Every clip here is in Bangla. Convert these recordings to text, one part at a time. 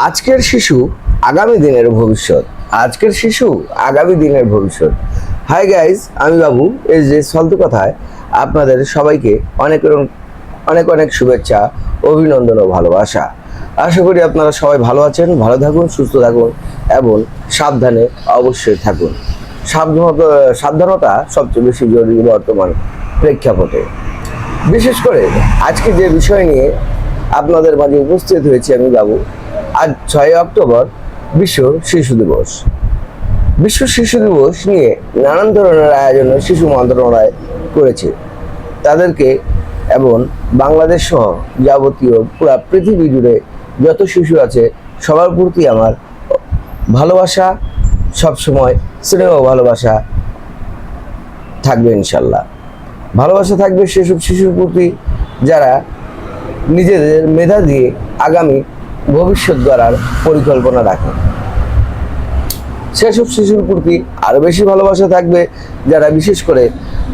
আজকের শিশু আগামী দিনের ভবিষ্যৎ। আজকের শিশু আগামী দিনের ভবিষ্যৎ। হাই গাইজ, আমি বাবু। এই যে ফালতু কথায় আপনাদের সবাইকে অনেক অনেক অনেক শুভেচ্ছা, অভিনন্দন ও ভালোবাসা। আশা করি আপনারা সবাই ভালো আছেন, ভালো থাকুন, সুস্থ থাকুন এবং সাবধানে অবশ্যই থাকুন। সাবধানতা সবচেয়ে বেশি জরুরি বর্তমান প্রেক্ষাপটে। বিশেষ করে আজকে যে বিষয় নিয়ে আপনাদের মাঝে উপস্থিত হয়েছে আমি বাবু, আজ 6 অক্টোবর বিশ্ব শিশু দিবস। বিশ্ব শিশু দিবস নিয়ে নানান ধরনের আয়োজন শিশু মন্ত্রণালয় করেছে। তাদেরকে এবং বাংলাদেশ সহ যাবতীয় পুরা পৃথিবী জুড়ে যত শিশু আছে সবার প্রতি আমার ভালোবাসা, সবসময় স্নেহ ভালোবাসা থাকবে ইনশাল্লাহ। ভালোবাসা থাকবে সেসব শিশুর প্রতি যারা নিজেদের মেধা দিয়ে আগামী ভবিষ্যৎ গড়ার পরিকল্পনা রাখে। সেসব শিশুর প্রতি আরো বেশি ভালোবাসা থাকবে যারা বিশেষ করে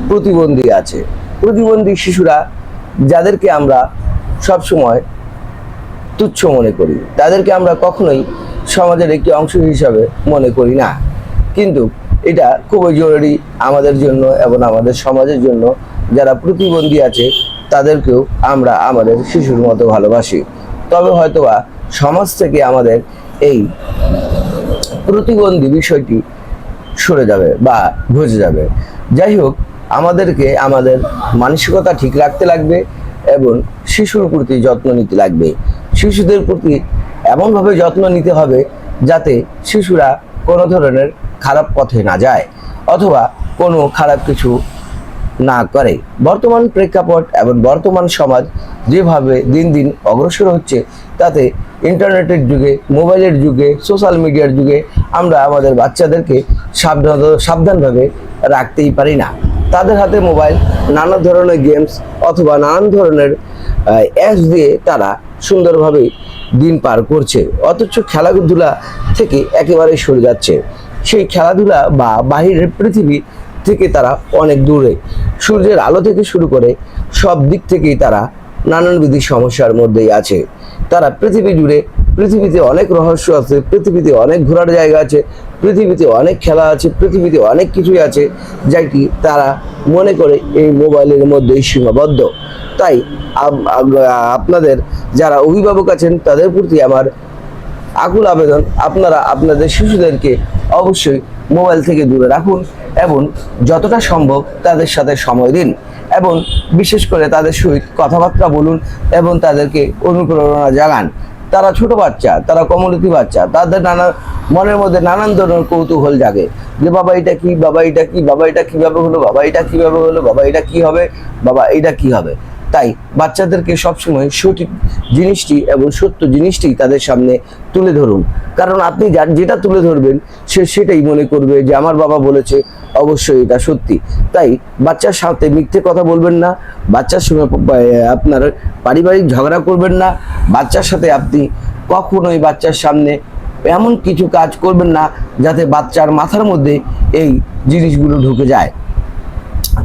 প্রতিবন্ধী আছে। প্রতিবন্ধী শিশুরা যাদেরকে আমরা সবসময় তুচ্ছ মনে করি, তাদেরকে আমরা কখনোই সমাজের একটি অংশ হিসাবে মনে করি না, কিন্তু এটা খুবই জরুরি আমাদের জন্য এবং আমাদের সমাজের জন্য। যারা প্রতিবন্ধী আছে তাদেরকেও আমরা আমাদের শিশুর মতো ভালোবাসি। তবে হয়তোবা সমাজ থেকে আমাদের এই প্রতিবন্ধী বিষয়টি সরে যাবে বা ঘুচে যাবে। যাই হোক, আমাদেরকে আমাদের মানসিকতা ঠিক রাখতে লাগবে এবং শিশুর প্রতি যত্ন নিতে লাগবে। শিশুদের প্রতি এমনভাবে যত্ন নিতে হবে যাতে শিশুরা কোনো ধরনের খারাপ পথে না যায় অথবা কোনো খারাপ কিছু না করে। বর্তমান প্রেক্ষাপট এবং বর্তমান সমাজ যেভাবে দিন দিন অগ্রসর হচ্ছে, তাতে ইন্টারনেটের যুগে, মোবাইলের যুগে, সোশ্যাল মিডিয়ার যুগে আমরা আমাদের বাচ্চাদেরকে সাবধানভাবে রাখতেই পারি না। তাদের হাতে মোবাইল, নানা ধরনের গেমস অথবা নানান ধরনের অ্যাপস দিয়ে তারা সুন্দরভাবে দিন পার করছে, অথচ খেলাধুলা থেকে একেবারে সরে যাচ্ছে। সেই খেলাধুলা বা বাহিরের পৃথিবী থেকে তারা অনেক দূরে। সূর্যের আলো থেকে শুরু করে সব দিক থেকেই তারা নানানবিধ সমস্যার মধ্যেই আছে। তারা পৃথিবীতে অনেক রহস্য আছে, পৃথিবীতে অনেক ঘোরার জায়গা আছে, পৃথিবীতে অনেক খেলা আছে, পৃথিবীতে অনেক কিছুই আছে যাইটি তারা মনে করে এই মোবাইলের মধ্যেই সীমাবদ্ধ। তাই আপনাদের যারা অভিভাবক আছেন তাদের প্রতি আমার আকুল আবেদন, আপনারা আপনাদের শিশুদেরকে অবশ্যই মোবাইল থেকে দূরে রাখুন এবং যতটা সম্ভব তাদের সাথে সময় দিন এবং বিশেষ করে তাদের সহিত কথাবার্তা বলুন এবং তাদেরকে অনুপ্রেরণা জাগান। তারা ছোট বাচ্চা, তারা কমলতি বাচ্চা, তাদের মনের মধ্যে নানান ধরনের কৌতূহল জাগে যে বাবা এটা কি, বাবা এটা কি, বাবা এটা কিভাবে হলো, বাবা এটা কিভাবে হলো, বাবা এটা কি হবে, বাবা এটা কি হবে। তাই বাচ্চাদেরকে সবসময় সঠিক জিনিসটি এবং সত্য জিনিসটি তাদের সামনে তুলে ধরুন, কারণ আপনি যেটা তুলে ধরবেন সে সেটাই মনে করবে যে আমার বাবা বলেছে, অবশ্যই এটা সত্যি। তাই বাচ্চার সাথে মিথ্যে কথা বলবেন না, বাচ্চার সঙ্গে আপনার পারিবারিক ঝগড়া করবেন না, বাচ্চার সাথে আপনি কখনোই বাচ্চার সামনে এমন কিছু কাজ করবেন না যাতে বাচ্চার মাথার মধ্যে এই জিনিসগুলো ঢুকে যায়।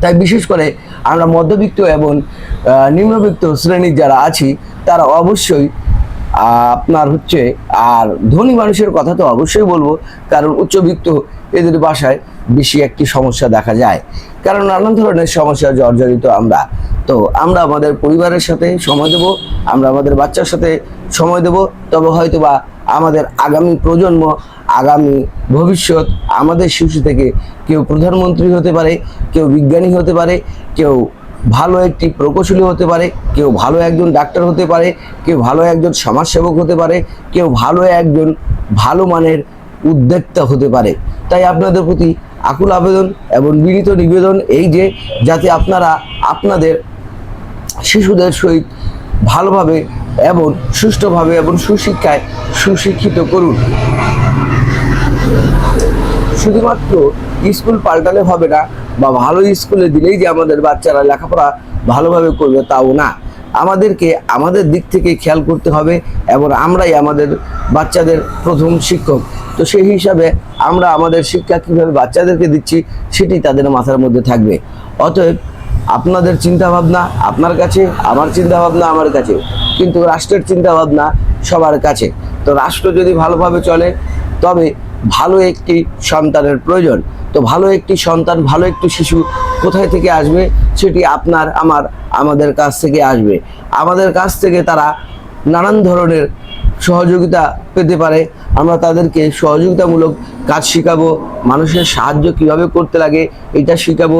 তাই বিশেষ করে আমরা মধ্যবিত্ত এবং নিম্নবিত্ত শ্রেণীর যারা আছি তারা অবশ্যই আপনার আর ধনী মানুষের কথা তো অবশ্যই বলবো, কারণ উচ্চবিত্ত এদের বাসায় বেশি একটি সমস্যা দেখা যায়, কারণ নানান ধরনের সমস্যা জর্জরিত আমরা। তো আমরা আমাদের পরিবারের সাথে সময় দেব, আমরা আমাদের বাচ্চার সাথে সময় দেব, তবে হয়তোবা আমাদের আগামী প্রজন্ম, আগামী ভবিষ্যৎ আমাদের শিশু থেকে কেউ প্রধানমন্ত্রী হতে পারে, কেউ বিজ্ঞানী হতে পারে, কেউ ভালো একটি প্রকৌশলী হতে পারে, কেউ ভালো একজন ডাক্তার হতে পারে, কেউ ভালো একজন সমাজসেবক হতে পারে, কেউ ভালো একজন ভালো মানের উদ্যোক্তা হতে পারে। তাই আপনাদের প্রতি আকুল আবেদন এবং বিনীত নিবেদন এই যে যাতে আপনারা আপনাদের শিশুদের সহিত ভালোভাবে এবং সুষ্ঠুভাবে এবং সুশিক্ষায় সুশিক্ষিত করুন। শুধুমাত্র স্কুল পাল্টালে হবে না বা ভালো স্কুলে দিলেই যে আমাদের বাচ্চারা লেখাপড়া ভালোভাবে করবে তাও না, আমাদেরকে আমাদের দিক থেকে খেয়াল করতে হবে এবং আমরাই আমাদের বাচ্চাদের প্রথম শিক্ষক। তো সেই হিসাবে আমরা আমাদের শিক্ষা কীভাবে বাচ্চাদেরকে দিচ্ছি সেটি তাদের মাথার মধ্যে থাকবে। অতএব আপনাদের চিন্তাভাবনা আপনার কাছে, আমার চিন্তাভাবনা আমার কাছে, কিন্তু রাষ্ট্রের চিন্তাভাবনা সবার কাছে। তো রাষ্ট্র যদি ভালোভাবে চলে তবে ভালো একটি সন্তানের প্রয়োজন। তো ভালো একটি সন্তান, ভালো একটি শিশু কোথায় থেকে আসবে? সেটি আপনার আমাদের কাছ থেকে আসবে। আমাদের কাছ থেকে তারা নানান ধরনের সহযোগিতা পেতে পারে। আমরা তাদেরকে সহযোগিতামূলক কাজ শেখাবো, মানুষের সাহায্য কিভাবে করতে লাগে এটা শেখাবো,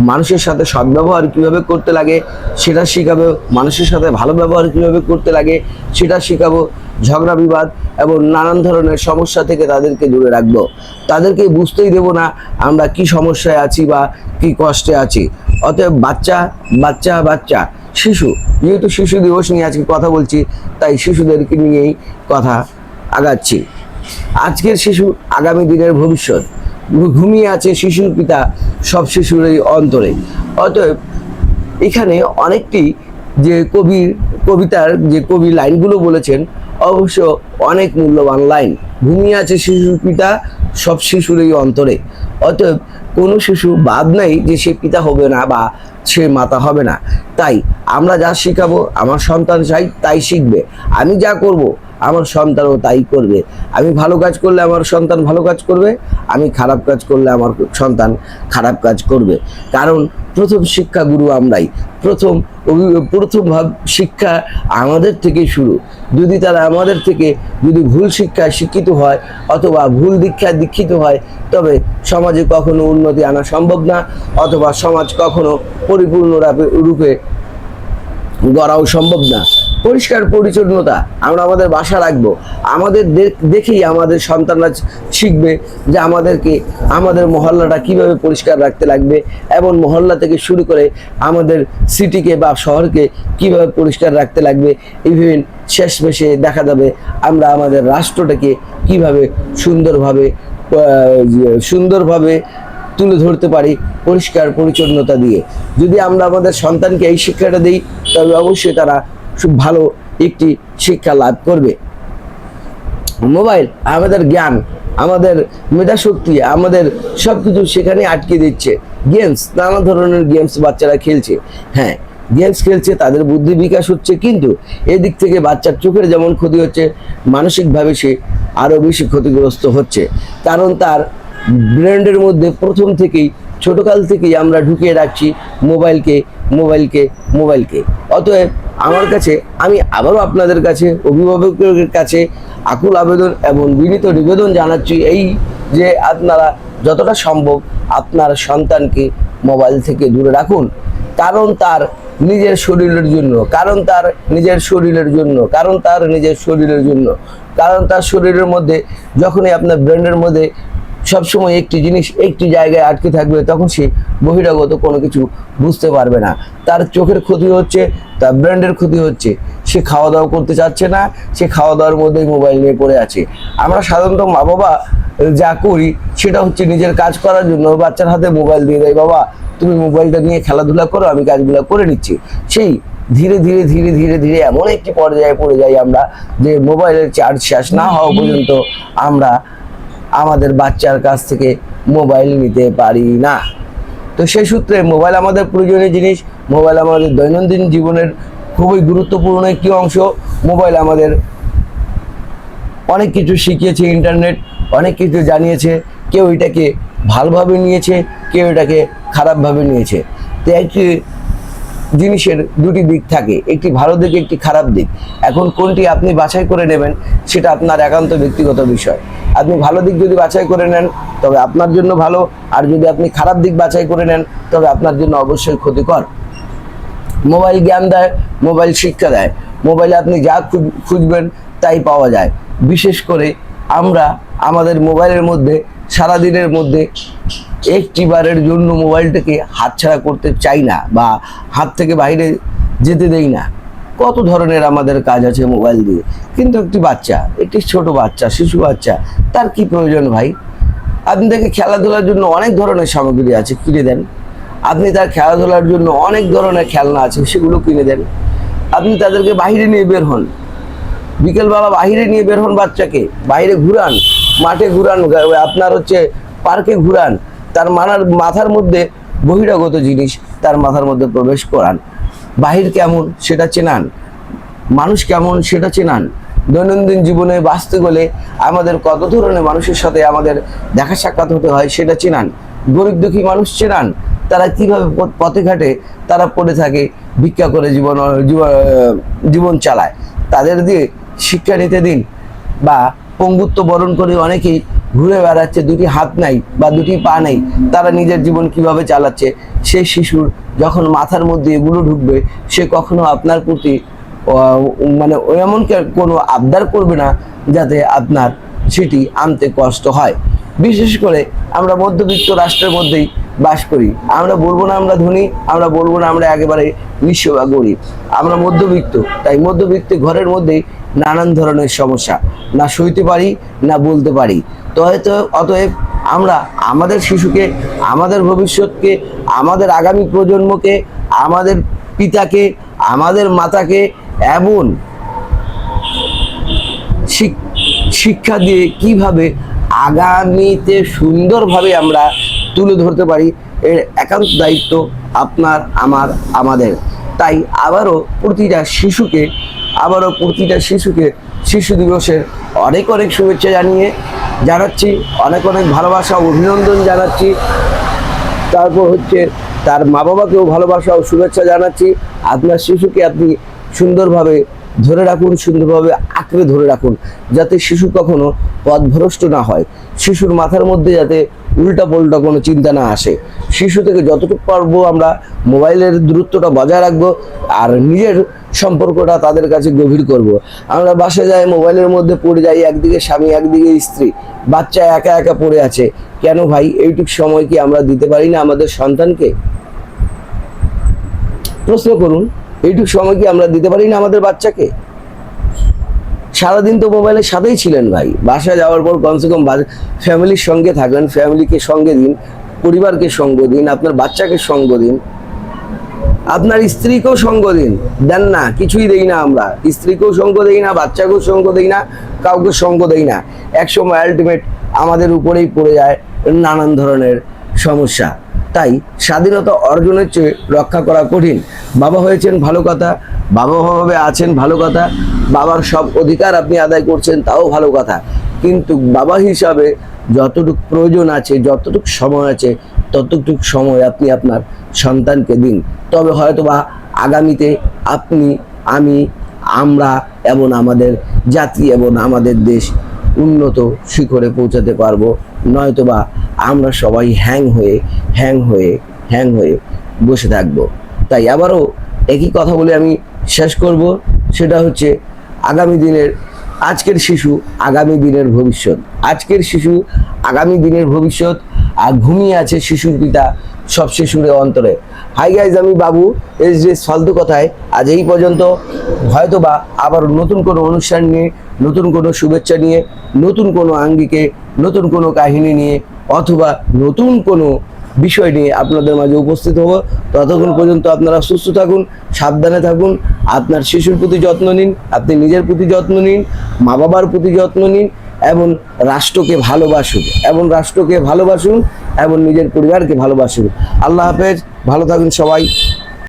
মানুষের সাথে সদ্ব্যবহার কিভাবে করতে লাগে সেটা শেখাবো, মানুষের সাথে ভালো ব্যবহার কিভাবে করতে লাগে সেটা শেখাবো, ঝগড়া বিবাদ এবং নানান ধরনের সমস্যা থেকে তাদেরকে দূরে রাখবো। তাদেরকে বুঝতেই দেব না আমরা কি সমস্যায় আছি বা কি কষ্টে আছি। অতএব বাচ্চা বাচ্চা বাচ্চা শিশু, যেহেতু শিশু দিবস নিয়ে আজকে কথা বলছি, তাই শিশুদেরকে নিয়েই কথা আগাচ্ছি। আজকের শিশু আগামী দিনের ভবিষ্যৎ। ঘুমিয়ে আছে শিশুর পিতা সব শিশুরই অন্তরে। অতএব এখানে অনেকটি যে কবিতার যে কবি লাইনগুলো বলেছেন অবশ্য অনেক মূল্যবান লাইন। ঘুমিয়ে আছে শিশুর পিতা সব শিশুরই অন্তরে। অতএব কোনো শিশু বাদ নেই যে সে পিতা হবে না বা সে মাতা হবে না। তাই আমরা যা শেখাবো আমার সন্তান তাই শিখবে। আমি যা করব আমার সন্তানও তাই করবে। আমি ভালো কাজ করলে আমার সন্তান ভালো কাজ করবে, আমি খারাপ কাজ করলে আমার সন্তান খারাপ কাজ করবে। কারণ প্রথম শিক্ষা গুরু আমরাই। প্রথম শিক্ষা আমাদের থেকে শুরু। যদি তারা আমাদের থেকে যদি ভুল শিক্ষায় শিক্ষিত হয় অথবা ভুল দীক্ষায় দীক্ষিত হয় তবে সমাজে কখনো উন্নতি আনা সম্ভব না, অথবা সমাজ কখনো পরিপূর্ণ রূপে গড়াও সম্ভব না। পরিষ্কার পরিচ্ছন্নতা আমরা আমাদের বাসা রাখবো, আমাদের দেখেই আমাদের সন্তানরা শিখবে যে আমাদের মহল্লাটা কিভাবে পরিষ্কার রাখতে লাগবে, এবং মহল্লা থেকে শুরু করে আমাদের সিটিকে বা শহরকে কিভাবে পরিষ্কার রাখতে লাগবে। ইভেন শেষমেশে দেখা যাবে আমরা আমাদের রাষ্ট্রটাকে কিভাবে সুন্দরভাবে তুলে ধরতে পারি পরিষ্কার পরিচ্ছন্নতা দিয়ে। যদি আমরা আমাদের সন্তানকে এই শিক্ষাটা দিই তবে অবশ্যই তারা খুব ভালো একটি শিক্ষা লাভ করবে। মোবাইল আমাদের জ্ঞান, আমাদের মেধাশক্তি, আমাদের সবকিছু সেখানে আটকে দিচ্ছে। গেমস, নানা ধরনের গেমস বাচ্চারা খেলছে। হ্যাঁ, গেমস খেলছে, তাদের বুদ্ধি বিকাশ হচ্ছে, কিন্তু এদিক থেকে বাচ্চার চোখের যেমন ক্ষতি হচ্ছে, মানসিকভাবে সে আরও বেশি ক্ষতিগ্রস্ত হচ্ছে। কারণ তার ব্রেনের মধ্যে প্রথম থেকেই ছোটকাল থেকেই আমরা ঢুকিয়ে রাখছি মোবাইলকে। অতএব আমি আবারও আপনাদের কাছে, অভিভাবকের কাছে আকুল আবেদন এবং বিনীত নিবেদন জানাচ্ছি এই যে আপনারা যতটা সম্ভব আপনার সন্তানকে মোবাইল থেকে দূরে রাখুন। কারণ তার নিজের শরীরের জন্য, কারণ তার শরীরের মধ্যে যখনই আপনার ব্রেনের মধ্যে সবসময় একটি জিনিস একটি জায়গায় আটকে থাকবে তখন সে বহিরাগত কোনো কিছু বুঝতে পারবে না। তার চোখের ক্ষতি হচ্ছে, তার ব্রেনের ক্ষতি হচ্ছে, সে খাওয়া দাওয়া করতে চাচ্ছে না, সে খাওয়া দাওয়ার মধ্যেই মোবাইল নিয়ে পড়ে আছে। আমরা সাধারণত মা বাবা যা করি সেটা হচ্ছে নিজের কাজ করার জন্য বাচ্চার হাতে মোবাইল দিয়ে দেয়, বাবা তুমি মোবাইলটা নিয়ে খেলাধুলা করো, আমি কাজগুলো করে নিচ্ছি। সেই ধীরে ধীরে এমন একটি পর্যায়ে পড়ে যাই আমরা যে মোবাইলের চার্জ শেষ না হওয়া পর্যন্ত আমরা আমাদের বাচ্চার কাছ থেকে মোবাইল নিতে পারি না। তো সেই সূত্রে মোবাইল আমাদের প্রয়োজনীয় জিনিস, মোবাইল আমাদের দৈনন্দিন জীবনের খুবই গুরুত্বপূর্ণ একটি অংশ। মোবাইল আমাদের অনেক কিছু শিখিয়েছে, ইন্টারনেট অনেক কিছু জানিয়েছে। কেউ এটাকে ভালোভাবে নিয়েছে, কেউ এটাকে খারাপভাবে নিয়েছে। তো একটি জিনিসের দুটি দিক থাকে, একটি ভালো দিক, একটি খারাপ দিক। এখন কোনটি আপনি বাছাই করে নেবেন সেটা আপনার একান্ত ব্যক্তিগত বিষয়। আপনি ভালো দিক যদি বাছাই করে নেন তবে আপনার জন্য ভালো, আর যদি আপনি খারাপ দিক বাছাই করে নেন তবে আপনার জন্য অবশ্যই ক্ষতিকর। মোবাইল জ্ঞান দেয়, মোবাইল শিক্ষা দেয়, মোবাইলে আপনি যা খুঁজবেন তাই পাওয়া যায়। বিশেষ করে আমরা আমাদের মোবাইলের মধ্যে সারাদিনের মধ্যে একটি বারের জন্য মোবাইলটাকে হাতছাড়া করতে চাই না বা হাত থেকে বাইরে যেতে দেই না। কত ধরনের আমাদের কাজ আছে মোবাইল দিয়ে, কিন্তু একটি ছোট বাচ্চা, শিশু বাচ্চা, তার কি প্রয়োজন ভাই? আপনি তাকে খেলাধুলার জন্য অনেক ধরনের সামগ্রী আছে, কিনে দেন। আপনি তার খেলাধুলার জন্য অনেক ধরনের খেলনা আছে, সেগুলো কিনে দেন। আপনি তাদেরকে বাইরে নিয়ে বের হন, বিকেলবেলা বাইরে নিয়ে বের হন, বাচ্চাকে বাইরে ঘুরান, মাঠে ঘুরান, আপনার পার্কে ঘুরান। তার মাথার মধ্যে বহিরাগত জিনিস তার মাথার মধ্যে প্রবেশ করান। বাহির কেমন সেটা চেনান, মানুষ কেমন সেটা চেনান। দৈনন্দিন জীবনে বাঁচতে গেলে আমাদের কত ধরনের মানুষের সাথে আমাদের দেখা সাক্ষাৎ হতে হয় সেটা চেনান। গরিব দুঃখী মানুষ চেনান, তারা কিভাবে পথে ঘাটে তারা পড়ে থাকে, ভিক্ষা করে জীবন চালায়, তাদের দিয়ে শিক্ষা নিতে দিন। বা পঙ্গুত্ব বরণ করে অনেকেই ঘুরে বেড়াচ্ছে, দুটি হাত নাই বা দুটি পা নেই, তারা নিজের জীবন কিভাবে চালাচ্ছে। সেই শিশুর যখন মাথার মধ্যে এগুলো ঢুকবে, সে কখনো আপনার প্রতি মানে এমন কোনো আবদার করবে না যাতে আপনার সেটি আনতে কষ্ট হয়। বিশেষ করে আমরা মধ্যবিত্ত রাষ্ট্রের মধ্যেই বাস করি। আমরা বলবো না আমরা ধনী, আমরা বলবো না আমরা একেবারে নিঃস্ব বা গরিব, আমরা মধ্যবিত্ত। তাই মধ্যবিত্ত ঘরের মধ্যেই নানান ধরনের সমস্যা, না সইতে পারি না বলতে পারি। তো হয়তো অতএব আমরা আমাদের শিশুকে, আমাদের ভবিষ্যৎকে, আমাদের আগামী প্রজন্মকে, আমাদের পিতাকে, আমাদের মাতাকে এমন শিক্ষা দিয়ে কিভাবে আগামীতে সুন্দরভাবে আমরা তুলে ধরতে পারি, এর একান্ত দায়িত্ব আপনার, আমার, আমাদের। তাই আবারও প্রতিটা শিশুকে শিশু দিবসের অনেক অনেক শুভেচ্ছা জানাচ্ছি, অনেক অনেক ভালোবাসা অভিনন্দন জানাচ্ছি। তারপর হচ্ছে তার মা বাবাকেও ভালোবাসা ও শুভেচ্ছা জানাচ্ছি। আপনার শিশুকে আপনি সুন্দরভাবে ধরে রাখুন, সুন্দরভাবে আঁকড়ে ধরে রাখুন, যাতে শিশু কখনো পথভ্রষ্ট না হয়, শিশুর মাথার মধ্যে যাতে উল্টা পাল্টা কোনো চিন্তা না আসে। শিশু থেকে যতটুকু পারবো আমরা মোবাইলের দূরত্বটা বজায় রাখবো, আর নিজের সম্পর্কটা তাদের কাছে গভীর করব। আমরা বাসায় যাই, মোবাইলের মধ্যে পড়ে যাই, একদিকে স্বামী একদিকে স্ত্রী, বাচ্চা একা একা পড়ে আছে। কেন ভাই? এইটুকু সময় কি আমরা দিতে পারি না আমাদের সন্তানকে? প্রশ্ন করুন, এইটুকু সময় কি আমরা দিতে পারি না আমাদের বাচ্চাকে? সারাদিন তো মোবাইলের সাথেই ছিলেন ভাই, বাসায় যাওয়ার পর কমসে কম ফ্যামিলির সঙ্গে থাকেন, ফ্যামিলিকে সঙ্গে দিন, পরিবারকে সঙ্গ দিন, আপনার বাচ্চাকে সঙ্গ দিন, আপনার স্ত্রীকেও সঙ্গ দিন। দেন না, কিছুই দেই না আমরা, স্ত্রীকেও সঙ্গ দেই না, বাচ্চাকেও সঙ্গ দেই না, কাউকে সঙ্গ দেই না। একসময় আলটিমেট আমাদের উপরেই পড়ে যায় নানান ধরনের সমস্যা। তাই স্বাধীনতা অর্জনের চেয়ে রক্ষা করা কঠিন। বাবা হয়েছেন ভালো কথা, বাবা ভাবে আছেন ভালো কথা, বাবার সব অধিকার আপনি আদায় করছেন তাও ভালো কথা, কিন্তু বাবা হিসাবে যতটুকু প্রয়োজন আছে, যতটুকু সময় আছে, ততটুকু সময় আপনি আপনার সন্তানকে দিন। তবে হয়তোবা আগামীতে আপনি, আমি, আমরা এবং আমাদের জাতি এবং আমাদের দেশ উন্নত শিখরে পৌঁছাতে পারবো। নয়তোবা আমরা সবাই হ্যাং হয়ে বসে থাকবো। তাই আবারও একই কথা বলে আমি শেষ করব, সেটা হচ্ছে আজকের শিশু আগামী দিনের ভবিষ্যৎ, আজকের শিশু আগামী দিনের ভবিষ্যৎ। আর ঘুমিয়ে আছে শিশুর পিতা সব শিশুর অন্তরে। হাই গাইজ, আমি বাবু, এস ফালতু কথায় আজ এই পর্যন্ত। হয়তোবা আবার নতুন কোনো অনুষ্ঠান নিয়ে, নতুন কোনো শুভেচ্ছা নিয়ে, নতুন কোনো আঙ্গিকে, নতুন কোনো কাহিনী নিয়ে, অথবা নতুন কোনো বিষয় নিয়ে আপনাদের মাঝে উপস্থিত হব। ততক্ষণ পর্যন্ত আপনারা সুস্থ থাকুন, সাবধানে থাকুন, আপনার শিশুর প্রতি যত্ন নিন, আপনি নিজের প্রতি যত্ন নিন, মা বাবার প্রতি যত্ন নিন, এবং রাষ্ট্রকে ভালোবাসুন এবং নিজের পরিবারকে ভালোবাসুন। আল্লাহ হাফেজ, ভালো থাকুন সবাই।